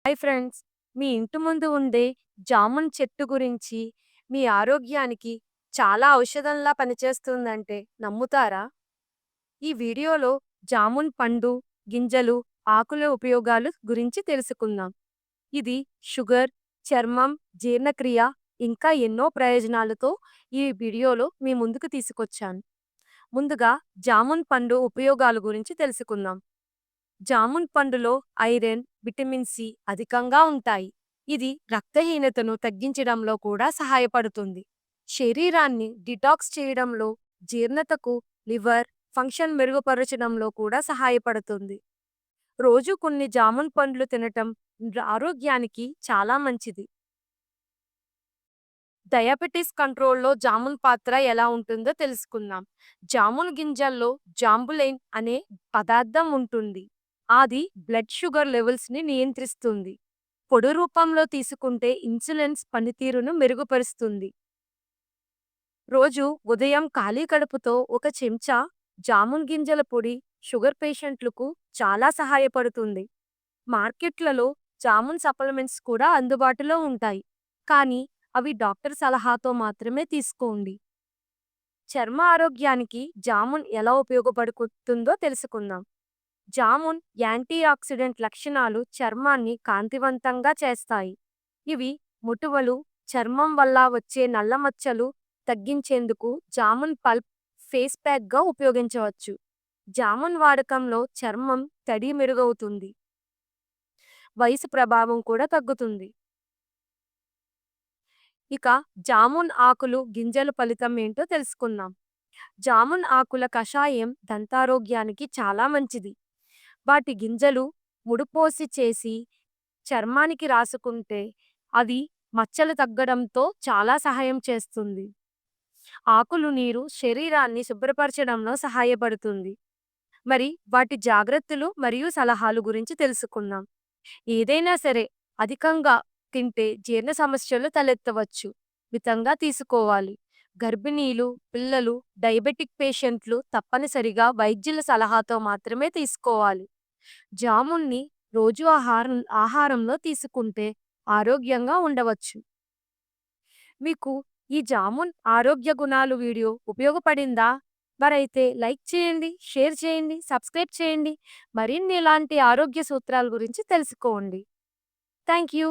Hi friends, మీ ఇంటి ముందు ఉండే జామున్ చెట్టు గురించి మీ ఆరోగ్యానికి చాలా ఔషధంలా పనిచేస్తుందంటే నమ్ముతారా? ఈ వీడియోలో జామున్ పండు, గింజలు, ఆకుల ఉపయోగాలు గురించి తెలుసుకుందాం. ఇది షుగర్, చర్మం, జీర్ణక్రియ ఇంకా ఎన్నో ప్రయోజనాలతో ఈ వీడియోలో మీ ముందుకు తీసుకొచ్చాను. ముందుగా జామున్ పండు ఉపయోగాల గురించి తెలుసుకుందాం. జామున్ పండులో ఐరన్, విటమిన్ సి అధికంగా ఉంటాయి. ఇది రక్తహీనతను తగ్గించడంలో కూడా సహాయపడుతుంది. శరీరాన్ని డిటాక్స్ చేయడంలో, జీర్ణతకు, లివర్ ఫంక్షన్ మెరుగుపరచడంలో కూడా సహాయపడుతుంది. రోజు కొన్ని జామున్ పండ్లు తినటం ఆరోగ్యానికి చాలా మంచిది. డయాబెటిస్ కంట్రోల్‌లో జామున్ పాత్ర ఎలా ఉంటుందో తెలుసుకుందాం. జామున్ గింజల్లో జాంబులైన్ అనే పదార్థం ఉంటుంది. అది బ్లడ్ షుగర్ లెవెల్స్‌ని నియంత్రిస్తుంది. పొడి రూపంలో తీసుకుంటే ఇన్సులిన్స్ పనితీరును మెరుగుపరుస్తుంది. రోజు ఉదయం ఖాళీ కడుపుతో ఒక చెంచా జామున్ గింజల పొడి షుగర్ పేషెంట్లకు చాలా సహాయపడుతుంది. మార్కెట్లలో జామున్ సప్లిమెంట్స్ కూడా అందుబాటులో ఉంటాయి. కానీ అవి డాక్టర్ సలహాతో మాత్రమే తీసుకోండి. చర్మ ఆరోగ్యానికి జామున్ ఎలా ఉపయోగపడుతుందో తెలుసుకుందాం. జామున్ యాంటీ ఆక్సిడెంట్ లక్షణాలు చర్మాన్ని కాంతివంతంగా చేస్తాయి. ఇవి ముటువలు, చర్మం వల్ల వచ్చే నల్ల మచ్చలు తగ్గించేందుకు జామున్ పల్ప్ ఫేస్ ప్యాక్గా ఉపయోగించవచ్చు. జామున్ వాడకంలో చర్మం తడి మెరుగవుతుంది. వయసు ప్రభావం కూడా తగ్గుతుంది. ఇక జామున్ ఆకులు, గింజల ఫలితం ఏంటో తెలుసుకుందాం. జామున్ ఆకుల కషాయం దంతారోగ్యానికి చాలా మంచిది. వాటి గింజలు ముడిపోసి చేసి చర్మానికి రాసుకుంటే అది మచ్చలు తగ్గడంతో చాలా సహాయం చేస్తుంది. ఆకులు నీరు శరీరాన్ని శుభ్రపరచడంలో సహాయపడుతుంది. మరి వాటి జాగ్రత్తలు మరియు సలహాలు గురించి తెలుసుకుందాం. ఏదైనా సరే అధికంగా తింటే జీర్ణ సమస్యలు తలెత్తవచ్చు. మితంగా తీసుకోవాలి. గర్భిణీలు, పిల్లలు, డయాబెటిక్ పేషెంట్లు తప్పనిసరిగా వైద్యుల సలహాతో మాత్రమే తీసుకోవాలి. జామున్ని రోజు ఆహారంలో తీసుకుంటే ఆరోగ్యంగా ఉండవచ్చు. మీకు ఈ జామున్ ఆరోగ్య గుణాలు వీడియో ఉపయోగపడిందా? మరైతే లైక్ చేయండి, షేర్ చేయండి, సబ్స్క్రైబ్ చేయండి. మరిన్ని ఇలాంటి ఆరోగ్య సూత్రాల గురించి తెలుసుకోండి. Thank you.